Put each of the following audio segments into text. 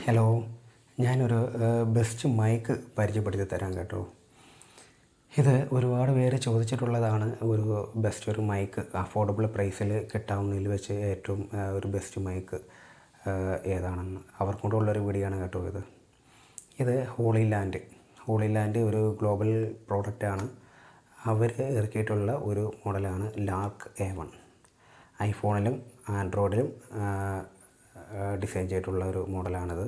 Hello, ഞാനൊരു best mic പരിചയപ്പെടുത്തി തരാം കേട്ടോ. ഇത് ഒരുപാട് പേര് ചോദിച്ചിട്ടുള്ളതാണ്. ഒരു മൈക്ക് അഫോർഡബിൾ പ്രൈസിൽ കിട്ടാവുന്നതിൽ വെച്ച് ഏറ്റവും ഒരു ബെസ്റ്റ് മൈക്ക് ഏതാണെന്ന് അവർക്ക് കൊണ്ടുള്ളൊരു വീഡിയോ ആണ് കേട്ടോ. ഇത് ഹോളിലാൻഡ് ഒരു ഗ്ലോബൽ പ്രോഡക്റ്റാണ്. അവർ ഇറക്കിയിട്ടുള്ള ഒരു മോഡലാണ് ലാർക്ക് A1. ഐഫോണിലും ആൻഡ്രോയിഡിലും ഡിസൈൻ ചെയ്തിട്ടുള്ള ഒരു മോഡലാണിത്.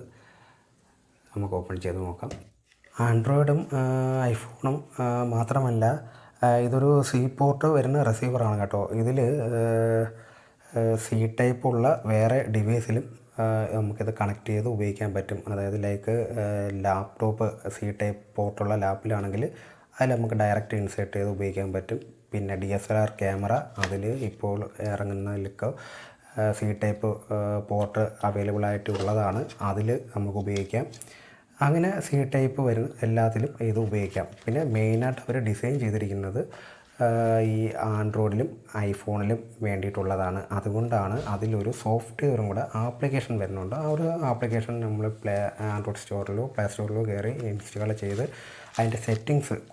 നമുക്ക് ഓപ്പൺ ചെയ്ത് നോക്കാം. ആൻഡ്രോയിഡും ഐഫോണും മാത്രമല്ല, ഇതൊരു സി പോർട്ട് വരുന്ന റിസീവറാണ് കേട്ടോ. ഇതിൽ സി ടൈപ്പുള്ള വേറെ ഡിവൈസിലും നമുക്കിത് കണക്ട് ചെയ്ത് ഉപയോഗിക്കാൻ പറ്റും. അതായത് ലൈക്ക് ലാപ്ടോപ്പ് സി ടൈപ്പ് പോർട്ടുള്ള ലാപ്പിലാണെങ്കിൽ അതിൽ നമുക്ക് ഡയറക്റ്റ് ഇൻസേർട്ട് ചെയ്ത് ഉപയോഗിക്കാൻ പറ്റും. പിന്നെ DSLR ക്യാമറ അതിൽ ഇപ്പോൾ ഇറങ്ങുന്നതിലൊക്കെ സി ടൈപ്പ് പോർട്ട് അവൈലബിൾ ആയിട്ടുള്ളതാണ്. അതിൽ നമുക്ക് ഉപയോഗിക്കാം. അങ്ങനെ സി ടൈപ്പ് വരുന്ന എല്ലാത്തിലും ഇത് ഉപയോഗിക്കാം. പിന്നെ മെയിനായിട്ട് അവർ ഡിസൈൻ ചെയ്തിരിക്കുന്നത് ഈ ആൻഡ്രോയിഡിലും ഐഫോണിലും വേണ്ടിയിട്ടുള്ളതാണ്. അതുകൊണ്ടാണ് അതിലൊരു സോഫ്റ്റ്വെയറും കൂടെ ആപ്ലിക്കേഷൻ വരുന്നുണ്ട്. ആ ഒരു ആപ്ലിക്കേഷൻ നമ്മൾ ആൻഡ്രോയിഡ് സ്റ്റോറിലോ പ്ലേ സ്റ്റോറിലോ കയറി ഇൻസ്റ്റാൾ ചെയ്ത് അതിൻ്റെ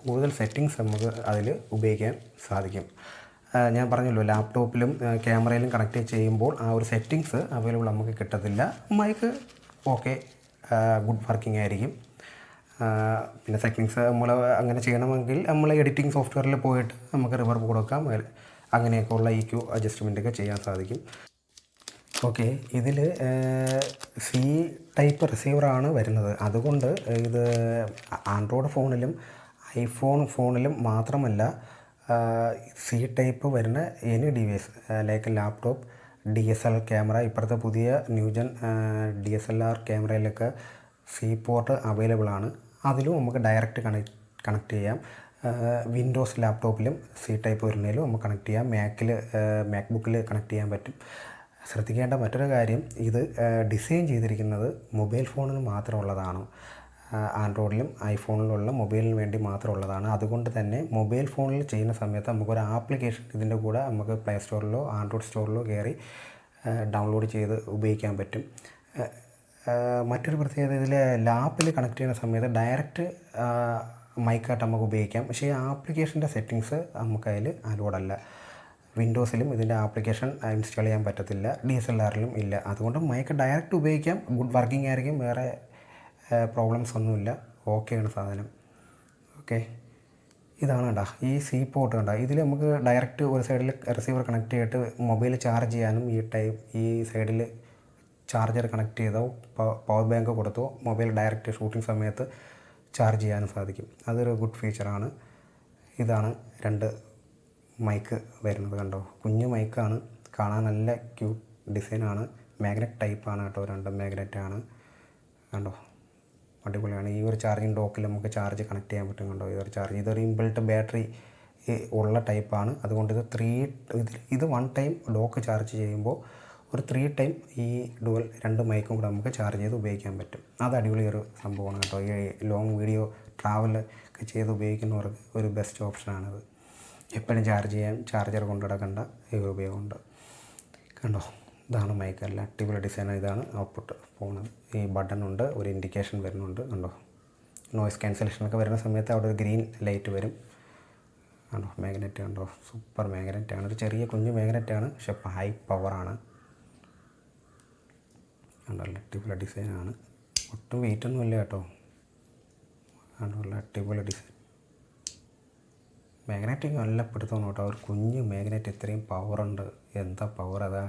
കൂടുതൽ സെറ്റിങ്സ് നമുക്ക് അതിൽ ഉപയോഗിക്കാൻ സാധിക്കും. ഞാൻ പറഞ്ഞല്ലോ, ലാപ്ടോപ്പിലും ക്യാമറയിലും കണക്ട് ചെയ്യുമ്പോൾ ആ ഒരു സെറ്റിങ്സ് അവൈലബിൾ നമുക്ക് കിട്ടത്തില്ല. മൈക്ക് ഓക്കെ, ഗുഡ് വർക്കിംഗ് ആയിരിക്കും. പിന്നെ സെറ്റിങ്സ് നമ്മൾ അങ്ങനെ ചെയ്യണമെങ്കിൽ നമ്മൾ എഡിറ്റിംഗ് സോഫ്റ്റ്വെയറിൽ പോയിട്ട് നമുക്ക് റിവർബ് കൊടുക്കാം. അങ്ങനെയൊക്കെ ഉള്ള EQ അഡ്ജസ്റ്റ്മെൻറ്റൊക്കെ ചെയ്യാൻ സാധിക്കും. ഓക്കെ, ഇതിൽ സി ടൈപ്പ് റിസീവറാണ് വരുന്നത്. അതുകൊണ്ട് ഇത് ആൻഡ്രോയിഡ് ഫോണിലും ഐഫോൺ ഫോണിലും മാത്രമല്ല, സി ടൈപ്പ് വരുന്ന any device like laptop, DSLR camera, ഇപ്പോഴത്തെ പുതിയ ന്യൂജൻ DSLR ക്യാമറയിലൊക്കെ സി പോർട്ട് അവൈലബിൾ ആണ്. അതിലും നമുക്ക് ഡയറക്റ്റ് കണക്ട് ചെയ്യാം. വിൻഡോസ് ലാപ്ടോപ്പിലും സി ടൈപ്പ് വരുന്നതിലും നമുക്ക് കണക്ട് ചെയ്യാം. മാക്ബുക്കിൽ കണക്ട് ചെയ്യാൻ പറ്റും. ശ്രദ്ധിക്കേണ്ട മറ്റൊരു കാര്യം, ഇത് ഡിസൈൻ ചെയ്തിരിക്കുന്നത് മൊബൈൽ ഫോണിന് മാത്രമുള്ളതാണ്. ആൻഡ്രോയിഡിലും ഐഫോണിലുള്ള മൊബൈലിന് വേണ്ടി മാത്രമുള്ളതാണ്. അതുകൊണ്ട് തന്നെ മൊബൈൽ ഫോണിൽ ചെയ്യുന്ന സമയത്ത് നമുക്കൊരു ആപ്ലിക്കേഷൻ ഇതിൻ്റെ കൂടെ നമുക്ക് പ്ലേ സ്റ്റോറിലോ ആൻഡ്രോയിഡ് സ്റ്റോറിലോ കയറി ഡൗൺലോഡ് ചെയ്ത് ഉപയോഗിക്കാൻ പറ്റും. മറ്റൊരു പ്രത്യേകത, ഇതിൽ ലാപ്പിൽ കണക്ട് ചെയ്യുന്ന സമയത്ത് ഡയറക്റ്റ് മൈക്കായിട്ട് നമുക്ക് ഉപയോഗിക്കാം. പക്ഷേ ഈ ആപ്ലിക്കേഷൻ്റെ സെറ്റിങ്സ് നമുക്കതിൽ അലോഡല്ല. വിൻഡോസിലും ഇതിൻ്റെ ആപ്ലിക്കേഷൻ ഇൻസ്റ്റാൾ ചെയ്യാൻ പറ്റത്തില്ല, DSLRലും ഇല്ല. അതുകൊണ്ട് മൈക്ക് ഡയറക്റ്റ് ഉപയോഗിക്കാം. ഗുഡ് വർക്കിംഗ് ആയിരിക്കും. വേറെ പ്രോബ്ലംസ് ഒന്നുമില്ല. ഓക്കെയാണ് സാധനം. ഓക്കെ, ഇതാണ് കേട്ടോ ഈ സി പോർട്ട് കണ്ടോ. ഇതിൽ നമുക്ക് ഡയറക്റ്റ് ഒരു സൈഡിൽ റിസീവർ കണക്ട് ചെയ്തിട്ട് മൊബൈൽ ചാർജ് ചെയ്യാനും ഈ സൈഡിൽ ചാർജർ കണക്ട് ചെയ്തോ പവർ ബാങ്ക് കൊടുത്തോ മൊബൈൽ ഡയറക്റ്റ് ഷൂട്ടിംഗ് സമയത്ത് ചാർജ് ചെയ്യാനും സാധിക്കും. അതൊരു ഗുഡ് ഫീച്ചറാണ്. ഇതാണ് രണ്ട് മൈക്ക് വരുന്നത് കണ്ടോ. കുഞ്ഞു മൈക്കാണ്, കാണാൻ നല്ല ക്യൂട്ട് ഡിസൈനാണ്. മാഗ്നറ്റ് ടൈപ്പാണ് കേട്ടോ. രണ്ട് മാഗ്നറ്റാണ് കണ്ടോ, അടിപൊളിയാണ്. ഈ ഒരു ചാർജിങ് ഡോക്കിൽ നമുക്ക് ചാർജ് കണക്ട് ചെയ്യാൻ പറ്റും കണ്ടോ. ഇതൊരു ഇൻബിൽട്ട് ബാറ്ററി ഉള്ള ടൈപ്പാണ്. അതുകൊണ്ട് ഇത് 1 ടൈം ഡോക്ക് ചാർജ് ചെയ്യുമ്പോൾ ഒരു 3 ടൈം ഈ രണ്ട് മൈക്കും കൂടെ നമുക്ക് ചാർജ് ചെയ്ത് ഉപയോഗിക്കാൻ പറ്റും. അത് അടിപൊളി ഒരു സംഭവമാണ് കേട്ടോ. ഈ ലോങ് വീഡിയോ ട്രാവൽ ഒക്കെ ചെയ്ത് ഉപയോഗിക്കുന്നവർക്ക് ഒരു ബെസ്റ്റ് ഓപ്ഷനാണിത്. എപ്പോഴും ചാർജ് ചെയ്യാൻ ചാർജർ കൊണ്ടു നടക്കേണ്ട ഈ ഉപയോഗമുണ്ട് കണ്ടോ. ഇതാണ് മൈക്ക്, അല്ല അടിപൊളി ഡിസൈനാണ്. ഇതാണ് ഔട്ട്പുട്ട് പോകുന്നത്. ഈ ബട്ടൺ ഉണ്ട്, ഒരു ഇൻഡിക്കേഷൻ വരുന്നുണ്ട് കണ്ടോ. നോയ്സ് ക്യാൻസലേഷനൊക്കെ വരുന്ന സമയത്ത് അവിടെ ഒരു ഗ്രീൻ ലൈറ്റ് വരും കണ്ടോ. മാഗ്നറ്റ് കണ്ടോ, സൂപ്പർ മാഗ്നറ്റാണ്. ഒരു ചെറിയ കുഞ്ഞു മാഗ്നറ്റാണ്, പക്ഷെ ഹൈ പവറാണ് കണ്ടോ. അടിപൊളി ഡിസൈനാണ്. ഒട്ടും വെയിറ്റൊന്നും ഇല്ല കേട്ടോ കണ്ടോ. അടിപൊളി ഡിസൈൻ. മാഗ്നറ്റ് നല്ല പിടുത്തമാണ് കേട്ടോ. ഒരു കുഞ്ഞ് മാഗ്നറ്റ് ഇത്രയും പവറുണ്ട്. എന്താ പവർ അതാ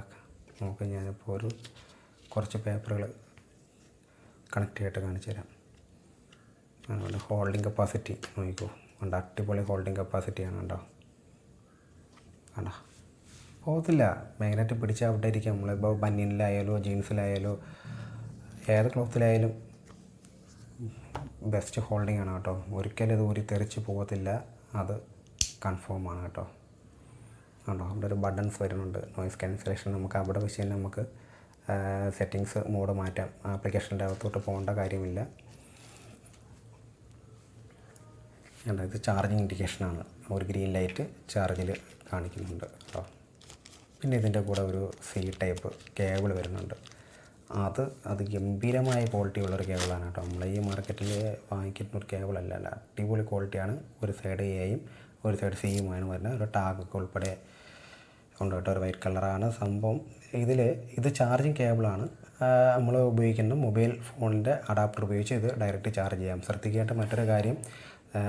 നമുക്ക് ഞാനിപ്പോൾ കുറച്ച് പേപ്പറുകൾ കണക്ട് ചെയ്തിട്ട് കാണിച്ചു തരാം. അതുപോലെ ഹോൾഡിംഗ് കപ്പാസിറ്റി നോക്കിക്കോ കണ്ടോ. അടിപൊളി ഹോൾഡിംഗ് കപ്പാസിറ്റിയാണ് കണ്ടോ. കണ്ടോ, പോകത്തില്ല. മാഗ്നറ്റ് പിടിച്ചാൽ അവിടെ ഇരിക്കും. നമ്മളിപ്പോൾ ബനിയനിലായാലോ ജീൻസിലായാലോ ഏത് ക്ലോത്തിലായാലും ബെസ്റ്റ് ഹോൾഡിംഗ് ആണ് കേട്ടോ. ഒരിക്കലും ഇത് ഊരി തെറിച്ച് പോകത്തില്ല. അത് കൺഫേമാണ് കേട്ടോ. കണ്ടോ, അവിടെ ഒരു ബട്ടൺസ് വരുന്നുണ്ട്. നോയ്സ് ക്യാൻസലേഷൻ നമുക്ക് അവിടെ വെച്ച് തന്നെ നമുക്ക് സെറ്റിങ്സ് മോഡ് മാറ്റാം. ആപ്ലിക്കേഷൻ്റെ അകത്തോട്ട് പോകേണ്ട കാര്യമില്ല. കണ്ടോ, ഇത് ചാർജിങ് ഇൻഡിക്കേഷനാണ്. ഒരു ഗ്രീൻ ലൈറ്റ് ചാർജിൽ കാണിക്കുന്നുണ്ട് കേട്ടോ. പിന്നെ ഇതിൻ്റെ കൂടെ ഒരു സി ടൈപ്പ് കേബിൾ വരുന്നുണ്ട്. അത് ഗംഭീരമായ ക്വാളിറ്റി ഉള്ളൊരു കേബിളാണ് കേട്ടോ. നമ്മൾ ഈ മാർക്കറ്റിൽ വാങ്ങിക്കുന്ന ഒരു കേബിളല്ല, അടിപൊളി ക്വാളിറ്റിയാണ്. ഒരു സൈഡ് എയും ഒരു സൈഡ് സിയുമാണ് വരുന്നത്. ഒരു ടാഗൊക്കെ ഉൾപ്പെടെ ഉണ്ട് കേട്ടോ. ഒരു വൈറ്റ് കളറാണ് സംഭവം. ഇത് ചാർജിങ് കേബിളാണ്. നമ്മൾ ഉപയോഗിക്കുന്ന മൊബൈൽ ഫോണിൻ്റെ അഡാപ്റ്റർ ഉപയോഗിച്ച് ഇത് ഡയറക്റ്റ് ചാർജ് ചെയ്യാം. ശ്രദ്ധിക്കേണ്ട മറ്റൊരു കാര്യം,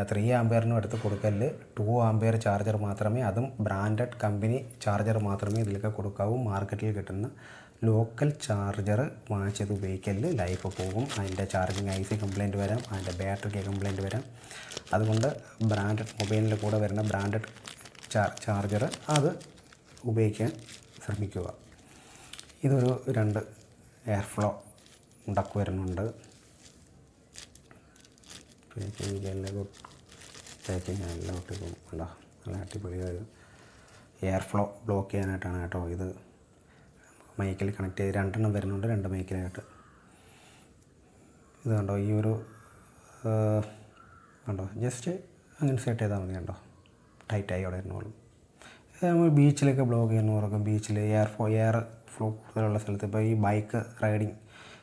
3 ആംപിയറിനും എടുത്ത് കൊടുക്കല് 2 ആംപിയർ ചാർജർ മാത്രമേ, അതും ബ്രാൻഡഡ് കമ്പനി ചാർജർ മാത്രമേ ഇതിലൊക്കെ കൊടുക്കാവൂ. മാർക്കറ്റിൽ കിട്ടുന്ന ലോക്കൽ ചാർജർ വാങ്ങിച്ചത് ഉപയോഗിക്കല് ലൈഫ് പോകും. അതിൻ്റെ ചാർജിങ് IC കംപ്ലയിൻറ്റ് വരാം, അതിൻ്റെ ബാറ്ററിക്ക് കംപ്ലയിൻറ്റ് വരാം. അതുകൊണ്ട് ബ്രാൻഡഡ് മൊബൈലിൻ്റെ കൂടെ വരുന്ന ബ്രാൻഡഡ് ചാർജർ അത് ഉപയോഗിക്കാൻ ശ്രമിക്കുക. ഇതൊരു 2 എയർ ഫ്ലോ ഡക്ക് വരുന്നുണ്ട്. പാക്കിങ് എല്ലാം ഒട്ടിക്കും. കണ്ടോ, നല്ല അടിപൊളി എയർ ഫ്ലോ ബ്ലോക്ക് ചെയ്യാനായിട്ടാണ് കേട്ടോ. ഇത് മൈക്കിൽ കണക്ട് ചെയ്ത് 2 എണ്ണം വരുന്നുണ്ട്, 2 മൈക്കിലായിട്ട്. ഇത് കണ്ടോ, ഈ ഒരു കണ്ടോ, ജസ്റ്റ് അങ്ങനെ സെറ്റ് ചെയ്താൽ മതി. കണ്ടോ, ടൈറ്റായി അവിടെ ഇരുന്നോളും. നമ്മൾ ബീച്ചിലൊക്കെ ബ്ലോഗ് ചെയ്യുന്നവർക്കും ബീച്ചിൽ എയർ ഫ്ലോ കൂടുതലുള്ള സ്ഥലത്ത്, ഇപ്പോൾ ഈ ബൈക്ക് റൈഡിങ്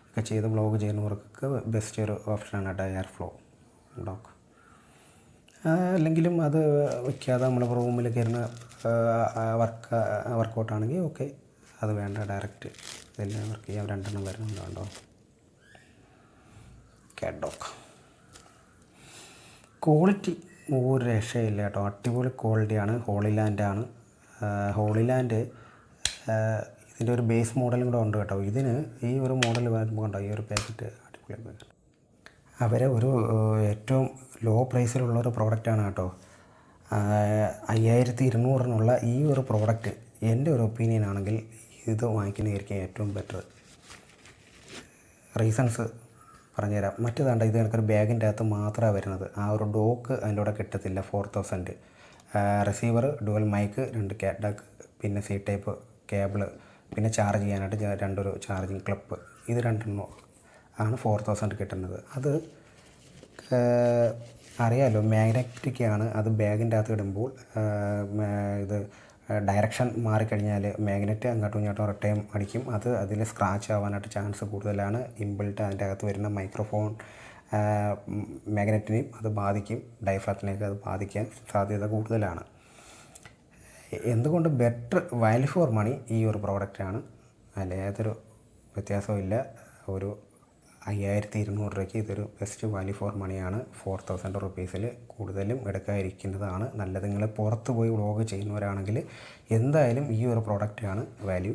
ഒക്കെ ചെയ്ത് ബ്ലോഗ് ചെയ്യുന്നവർക്കൊക്കെ ബെസ്റ്റ് ഒരു ഓപ്ഷനാണ് കേട്ടോ എയർ ഫ്ലോ ഡോക്ക്. അല്ലെങ്കിലും അത് വയ്ക്കാതെ നമ്മൾ റൂമിലൊക്കെ ഇരുന്ന് വർക്കൗട്ടാണെങ്കിൽ ഓക്കെ, അത് വേണ്ട, ഡയറക്റ്റ് ഇതെല്ലാം വർക്ക് ചെയ്യാം. 2 എണ്ണം വരുന്നുണ്ട് കേട്ടോ. കാറ്റ് ഡോക്ക് ക്വാളിറ്റി ഒരു രക്ഷയില്ല കേട്ടോ, അടിപൊളി ക്വാളിറ്റിയാണ്. ഹോളിലാൻഡാണ്. ഹോളിലാൻഡ് ഇതിൻ്റെ ഒരു ബേസ് മോഡലും കൂടെ ഉണ്ട് കേട്ടോ. ഇതിന് ഈ ഒരു മോഡൽ വരുമ്പോൾ കണ്ടോ, ഈ ഒരു പാക്കറ്റ് അടിപൊളി പാക്കറ്റ്. അവരെ ഒരു ഏറ്റവും ലോ പ്രൈസിലുള്ളൊരു പ്രോഡക്റ്റാണ് കേട്ടോ. 5200 ഈ ഒരു പ്രോഡക്റ്റ് എൻ്റെ ഒരു ഒപ്പീനിയൻ ആണെങ്കിൽ ഇത് വാങ്ങിക്കുന്നതായിരിക്കും ഏറ്റവും ബെറ്റർ. റീസൺസ് പറഞ്ഞുതരാം. മറ്റേതാണ്ട് ഇത് എനിക്കൊരു ബാഗിൻ്റെ അകത്ത് മാത്രമാണ് വരുന്നത്. ആ ഒരു ഡോക്ക് അതിൻ്റെ കൂടെ കിട്ടത്തില്ല. 4000 റിസീവർ, ഡുവൽ മൈക്ക്, 2 കാറ്റ് ഡക്ക്, പിന്നെ C ടൈപ്പ് കേബിള്, പിന്നെ ചാർജ് ചെയ്യാനായിട്ട് 2 ചാർജിങ് ക്ലിപ്പ്. ഇത് 2 ആണ് 4000 കിട്ടുന്നത്. അത് അറിയാമല്ലോ, മാഗ്നറ്റിക്കാണ്. അത് ബാഗിൻ്റെ അകത്ത് ഇടുമ്പോൾ ഇത് ഡയറക്ഷൻ മാറിക്കഴിഞ്ഞാൽ മാഗ്നറ്റ് അങ്ങോട്ടും ഇങ്ങോട്ടും റിട്ടേൺ അടിക്കും. അതിൽ സ്ക്രാച്ച് ആവാനായിട്ട് ചാൻസ് കൂടുതലാണ്. ഇൻബിൽട്ട് അതിൻ്റെ അകത്ത് വരുന്ന മൈക്രോഫോൺ മാഗ്നറ്റിനെയും അത് ബാധിക്കും, ഡയഫ്രാത്തിനെയൊക്കെ അത് ബാധിക്കാൻ സാധ്യത കൂടുതലാണ്. എന്തുകൊണ്ട് ബെറ്റർ വാല്യൂ ഫോർ മണി ഈ ഒരു പ്രോഡക്റ്റാണ്. അതിൽ ഏതൊരു വ്യത്യാസവും ഇല്ല. ഒരു 5200 ഇതൊരു ബെസ്റ്റ് വാല്യൂ ഫോർ മണിയാണ്. 4000 റുപ്പീസിൽ കൂടുതലും എടുക്കാതിരിക്കുന്നതാണ് നല്ലത്. നിങ്ങൾ പുറത്ത് പോയി വ്ളോഗ് ചെയ്യുന്നവരാണെങ്കിൽ എന്തായാലും ഈ ഒരു പ്രോഡക്റ്റാണ് വാല്യൂ.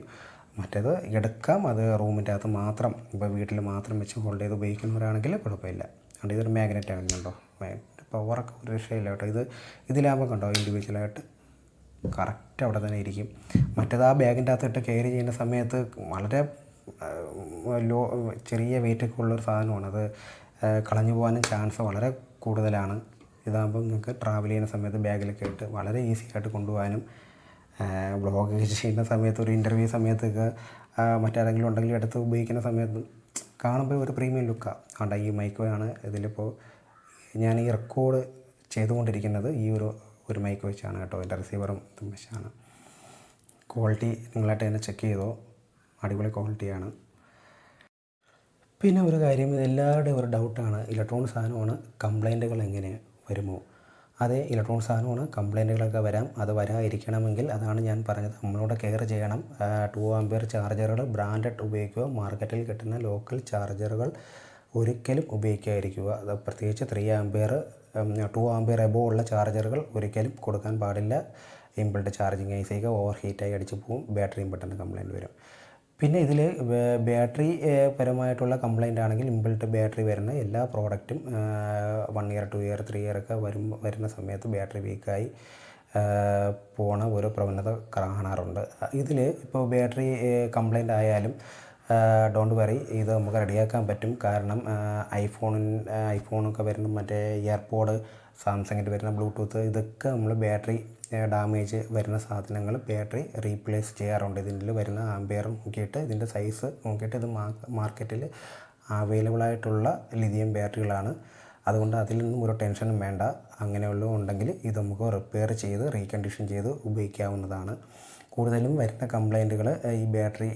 മറ്റേത് എടുക്കാം, അത് റൂമിൻ്റെ അകത്ത് മാത്രം, ഇപ്പോൾ വീട്ടിൽ മാത്രം വെച്ച് ഹോൾഡ് ചെയ്ത് ഉപയോഗിക്കുന്നവരാണെങ്കിൽ കുഴപ്പമില്ല. അതുകൊണ്ട് ഇതൊരു മാഗ്നറ്റ് ആകുന്നുണ്ടോ, പവറൊക്കെ ഒരു രക്ഷയില്ല കേട്ടോ. ഇതിലാകുമ്പോൾ കണ്ടോ, ഇൻഡിവിജ്വലായിട്ട് കറക്റ്റ് അവിടെ തന്നെ ഇരിക്കും. മറ്റേത് ആ ബാഗിൻ്റെ അകത്തിട്ട് ക്യാരി ചെയ്യുന്ന സമയത്ത് വളരെ ചെറിയ വെയിറ്റൊക്കെ ഉള്ളൊരു സാധനമാണ്. അത് കളഞ്ഞു പോകാനും ചാൻസ് വളരെ കൂടുതലാണ്. ഇതാകുമ്പോൾ നിങ്ങൾക്ക് ട്രാവൽ ചെയ്യുന്ന സമയത്ത് ബാഗിലൊക്കെ ഇട്ട് വളരെ ഈസി ആയിട്ട് കൊണ്ടുപോകാനും, വ്ളോഗ് ചെയ്യുന്ന സമയത്ത്, ഒരു ഇൻ്റർവ്യൂ സമയത്തൊക്കെ മറ്റാരെങ്കിലും ഉണ്ടെങ്കിൽ എടുത്ത് ഉപയോഗിക്കുന്ന സമയത്ത് കാണുമ്പോൾ ഒരു പ്രീമിയം ലുക്കാണ്. അതുകൊണ്ട് ഈ മൈക്കോയാണ്. ഇതിലിപ്പോൾ ഞാൻ ഈ റെക്കോർഡ് ചെയ്തുകൊണ്ടിരിക്കുന്നത് ഈ ഒരു മൈക്ക് വെച്ചാണ് കേട്ടോ. എൻ്റെ റിസീവറും ഇതും വെച്ചാണ്. ക്വാളിറ്റി നിങ്ങളായിട്ട് തന്നെ ചെക്ക് ചെയ്തോ, അടിപൊളി ക്വാളിറ്റിയാണ്. പിന്നെ ഒരു കാര്യം, എല്ലാവരുടെയും ഒരു ഡൗട്ടാണ്, ഇലക്ട്രോണിക് സാധനമാണ്, കംപ്ലൈൻറ്റുകൾ എങ്ങനെ വരുമോ? അതേ, ഇലക്ട്രോണിക് സാധനമാണ്, കംപ്ലൈൻറ്റുകളൊക്കെ വരാം. അത് വരാതിരിക്കണമെങ്കിൽ അതാണ് ഞാൻ പറഞ്ഞത്, നമ്മളോട് കെയർ ചെയ്യണം. 2 ആംപിയർ ചാർജറുകൾ ബ്രാൻഡഡ് ഉപയോഗിക്കുക. മാർക്കറ്റിൽ കിട്ടുന്ന ലോക്കൽ ചാർജറുകൾ ഒരിക്കലും ഉപയോഗിക്കാതിരിക്കുക. അത് പ്രത്യേകിച്ച് 3 ആംപിയർ 2 ആംപിയർ എബോവ് ഉള്ള ചാർജറുകൾ ഒരിക്കലും കൊടുക്കാൻ പാടില്ല. ഇൻബിൽട്ട് ചാർജിങ് IC ഓവർ ഹീറ്റായി അടിച്ചു പോകും, ബാറ്ററിയും പെട്ടെന്ന് കംപ്ലയിൻറ്റ് വരും. പിന്നെ ഇതിൽ ബാറ്ററി പരമായിട്ടുള്ള കംപ്ലയിൻ്റ് ആണെങ്കിൽ ഇൻബിൽട്ട് ബാറ്ററി വരുന്ന എല്ലാ പ്രോഡക്റ്റും 1 ഇയർ 2 ഇയർ 3 ഇയർ ഒക്കെ വരുന്ന സമയത്ത് ബാറ്ററി വീക്കായി പോണ ഒരു പ്രവണത കാണാറുണ്ട്. ഇതിൽ ഇപ്പോൾ ബാറ്ററി കംപ്ലയിൻ്റ് ആയാലും ഡോണ്ട് വറി, ഇത് നമുക്ക് റെഡിയാക്കാൻ പറ്റും. കാരണം ഐഫോണൊക്കെ വരുന്ന മറ്റേ ഇയർപോഡ്, സാംസങ്ങിൻ്റെ വരുന്ന ബ്ലൂടൂത്ത്, ഇതൊക്കെ നമ്മൾ ബാറ്ററി ഡാമേജ് വരുന്ന സാധനങ്ങൾ ബാറ്ററി റീപ്ലേസ് ചെയ്യാറുണ്ട്. ഇതിൽ വരുന്ന ആംപിയർ നോക്കിയിട്ട്, ഇതിൻ്റെ സൈസ് നോക്കിയിട്ട്, ഇത് മാർക്കറ്റിൽ അവൈലബിളായിട്ടുള്ള ലിഥിയം ബാറ്ററികളാണ്. അതുകൊണ്ട് അതിൽ നിന്നും ഒരു ടെൻഷനും വേണ്ട. അങ്ങനെയുള്ള ഉണ്ടെങ്കിൽ ഇത് നമുക്ക് റിപ്പയർ ചെയ്ത് റീകണ്ടീഷൻ ചെയ്ത് ഉപയോഗിക്കാവുന്നതാണ്. കൂടുതലും വരുന്ന കംപ്ലൈൻറ്റുകൾ ഈ ബാറ്ററി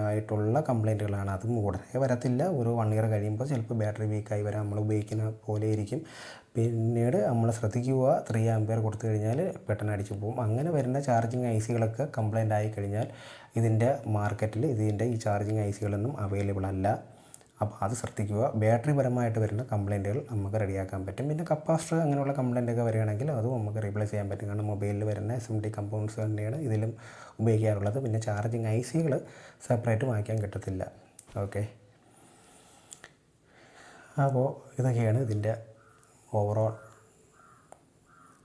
ആയിട്ടുള്ള കംപ്ലൈൻറ്റുകളാണ്. അതും ഉടനെ വരത്തില്ല, ഒരു 1 ഇയർ കഴിയുമ്പോൾ ചിലപ്പോൾ ബാറ്ററി വീക്കായി വരാം. നമ്മൾ ഉപയോഗിക്കുന്ന പോലെ ഇരിക്കും. പിന്നീട് നമ്മൾ ശ്രദ്ധിക്കുക, 3 ആമ്പിയർ കൊടുത്തു കഴിഞ്ഞാൽ പെട്ടെന്ന് അടിച്ചു പോകും. അങ്ങനെ വരുന്ന ചാർജിങ് ഐസികളൊക്കെ കംപ്ലൈൻ്റ് ആയി കഴിഞ്ഞാൽ ഇതിൻ്റെ മാർക്കറ്റിൽ ഈ ചാർജിങ് ഐസികളൊന്നും അവൈലബിൾ അല്ല. അപ്പോൾ അത് ശ്രദ്ധിക്കുക. ബാറ്ററി പരമായിട്ട് വരുന്ന കംപ്ലൈൻറ്റുകൾ നമുക്ക് റെഡിയാക്കാൻ പറ്റും. പിന്നെ കപ്പാസിറ്റർ അങ്ങനെയുള്ള കംപ്ലൈൻറ്റൊക്കെ വരികയാണെങ്കിൽ അതും നമുക്ക് റീപ്ലേസ് ചെയ്യാൻ പറ്റും. കാരണം മൊബൈലിൽ വരുന്ന SMD കമ്പോണൻസ് തന്നെയാണ് ഇതിലും ഉപയോഗിക്കാറുള്ളത്. പിന്നെ ചാർജിങ് ഐസികൾ സെപ്പറേറ്റ് വാങ്ങിക്കാൻ കിട്ടത്തില്ല. ഓക്കെ, അപ്പോൾ ഇതൊക്കെയാണ് ഇതിൻ്റെ ഓവറോൾ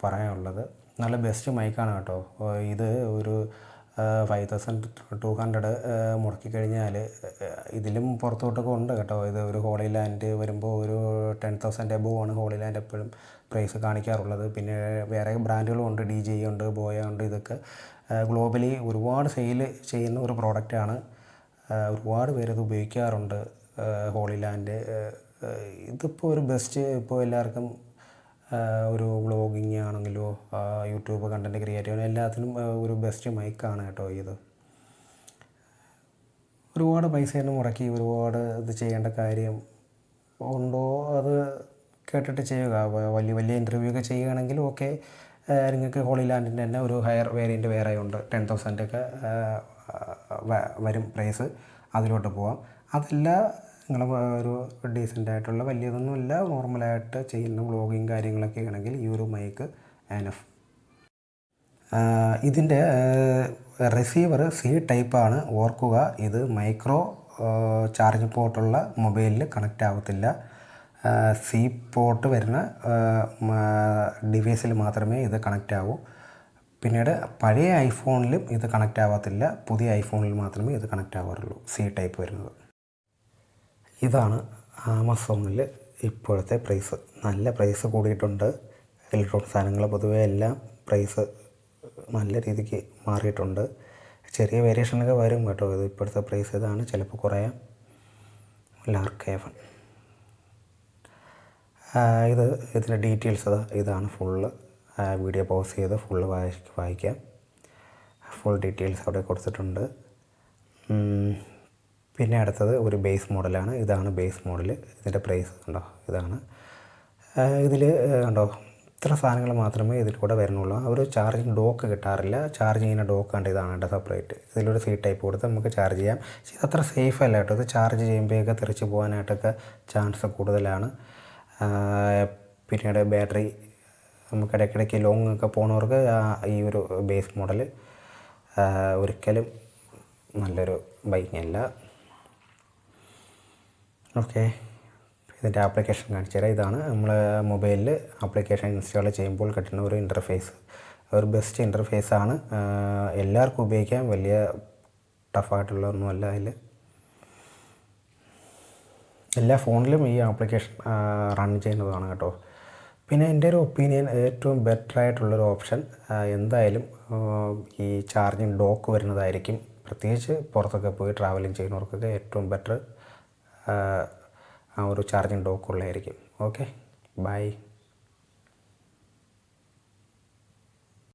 പറയാനുള്ളത്. നല്ല ബെസ്റ്റ് മൈക്കാണ് കേട്ടോ. ഇത് ഒരു 5200 മുടക്കി കഴിഞ്ഞാൽ ഇതിലും പുറത്തോട്ടൊക്കെ ഉണ്ട് കേട്ടോ. ഇത് ഒരു ഹോളി ലാൻഡ് വരുമ്പോൾ ഒരു 10,000 എബോവ് ആണ് ഹോളി ലാൻഡ് എപ്പോഴും പ്രൈസ് കാണിക്കാറുള്ളത്. പിന്നെ വേറെ ബ്രാൻഡുകളും ഉണ്ട്, DJI ഉണ്ട്, ബോയ ഉണ്ട്. ഇതൊക്കെ ഗ്ലോബലി ഒരുപാട് സെയിൽ ചെയ്യുന്ന ഒരു പ്രോഡക്റ്റാണ്. ഒരുപാട് പേരത് ഉപയോഗിക്കാറുണ്ട്. ഹോളി ലാൻഡ് ഇതിപ്പോൾ ഒരു ബെസ്റ്റ്, ഇപ്പോൾ എല്ലാവർക്കും ഒരു വ്ളോഗിങ് ആണെങ്കിലോ യൂട്യൂബ് കണ്ടൻറ്റ് ക്രിയേറ്റീവ് എല്ലാത്തിനും ഒരു ബെസ്റ്റ് മൈക്കാണ് കേട്ടോ ഇത്. ഒരുപാട് പൈസയൊന്നും മുടക്കി ഒരുപാട് ഇത് ചെയ്യേണ്ട കാര്യം ഉണ്ടോ? അത് കേട്ടിട്ട് ചെയ്യുക. വലിയ വലിയ ഇൻ്റർവ്യൂ ഒക്കെ ചെയ്യുകയാണെങ്കിൽ ഓക്കെ, നിങ്ങൾക്ക് ഹോളി ലാൻഡിൻ്റെ തന്നെ ഒരു ഹയർ വേരിയൻറ്റ് വേറെ ഉണ്ട്, 10,000 ഒക്കെ വരും പ്രൈസ്. അതിലോട്ട് പോവാം. അതല്ല, നിങ്ങൾ ഒരു ഡീസൻ്റായിട്ടുള്ള വലിയതൊന്നുമില്ല, നോർമലായിട്ട് ചെയ്യുന്ന വ്ളോഗിങ് കാര്യങ്ങളൊക്കെ ആണെങ്കിൽ ഈ ഒരു മൈക്ക് എനഫ്. ഇതിൻ്റെ റിസീവർ C ടൈപ്പാണ്. ഓർക്കുക, ഇത് മൈക്രോ ചാർജ് പോർട്ടുള്ള മൊബൈലിൽ കണക്റ്റ് ആവത്തില്ല. C പോർട്ട് വരുന്ന ഡിവൈസിൽ മാത്രമേ ഇത് കണക്റ്റ് ആവൂ. പിന്നീട് പഴയ ഐഫോണിലും ഇത് കണക്റ്റ് ആവത്തില്ല, പുതിയ ഐഫോണിൽ മാത്രമേ ഇത് കണക്റ്റ് ആവാറുള്ളൂ, C ടൈപ്പ് വരുന്നത്. ഇതാണ് ആമസോണിൽ ഇപ്പോഴത്തെ പ്രൈസ്. നല്ല പ്രൈസ് കൂടിയിട്ടുണ്ട്. ഇലക്ട്രോണിക് സാധനങ്ങൾ പൊതുവേ എല്ലാം പ്രൈസ് നല്ല രീതിക്ക് മാറിയിട്ടുണ്ട്. ചെറിയ വേരിയേഷനൊക്കെ വരും കേട്ടോ. ഇത് ഇപ്പോഴത്തെ പ്രൈസ് ഇതാണ്, ചിലപ്പോൾ കുറയാം. ലാർക്ക് A1 ഇതിൻ്റെ ഡീറ്റെയിൽസ് ഇതാണ്. ഫുള്ള് വീഡിയോ പോസ് ചെയ്ത് ഫുള്ള് വായിക്കാം. ഫുൾ ഡീറ്റെയിൽസ് അവിടെ കൊടുത്തിട്ടുണ്ട്. പിന്നെ അടുത്തത് ഒരു ബേസ് മോഡലാണ്. ഇതാണ് ബേസ് മോഡൽ. ഇതിൻ്റെ പ്രൈസ് കണ്ടോ, ഇതാണ്. ഇതിൽ കണ്ടോ, ഇത്ര സാധനങ്ങൾ മാത്രമേ ഇതിൽ കൂടെ വരുന്നുള്ളൂ. ഒരു ചാർജിങ് ഡോക്ക് കിട്ടാറില്ല. ചാർജ് ചെയ്യുന്ന ഡോക്ക് കണ്ട് ഇതാണ് കേട്ടോ, സെപ്പറേറ്റ്. ഇതിലൊരു C ടൈപ്പ് കൊടുത്ത് നമുക്ക് ചാർജ് ചെയ്യാം. പക്ഷേ ഇതത്ര സേഫ് അല്ല കേട്ടോ. ഇത് ചാർജ് ചെയ്യുമ്പോഴൊക്കെ തെറിച്ച് പോകാനായിട്ടൊക്കെ ചാൻസ് കൂടുതലാണ്. പിന്നീട് ബാറ്ററി നമുക്ക് ഇടയ്ക്കിടയ്ക്ക് ലോങ് ഒക്കെ പോകുന്നവർക്ക് ഈ ഒരു ബേസ് മോഡൽ ഒരിക്കലും നല്ലൊരു ബൈക്കല്ല. ഓക്കെ, ഇതിൻ്റെ ആപ്ലിക്കേഷൻ കാണിച്ചു തരാം. ഇതാണ് നമ്മൾ മൊബൈലിൽ ആപ്ലിക്കേഷൻ ഇൻസ്റ്റാൾ ചെയ്യുമ്പോൾ കിട്ടുന്ന ഒരു ഇൻ്റർഫേസ്. ഒരു ബെസ്റ്റ് ഇൻ്റർഫേസാണ്. എല്ലാവർക്കും ഉപയോഗിക്കാം, വലിയ ടഫായിട്ടുള്ളതൊന്നുമല്ല. അതിൽ എല്ലാ ഫോണിലും ഈ ആപ്ലിക്കേഷൻ റൺ ചെയ്യുന്നതാണ് കേട്ടോ. പിന്നെ എൻ്റെ ഒരു ഒപ്പീനിയൻ, ഏറ്റവും ബെറ്റർ ആയിട്ടുള്ളൊരു ഓപ്ഷൻ എന്തായാലും ഈ ചാർജിങ് ഡോക്ക് വരുന്നതായിരിക്കും. പ്രത്യേകിച്ച് പുറത്തൊക്കെ പോയി ട്രാവലിംഗ് ചെയ്യുന്നവർക്കൊക്കെ ഏറ്റവും ബെറ്റർ ആ ഒരു ചാർജിങ് ഡോക്കുള്ളതായിരിക്കും. Okay, by.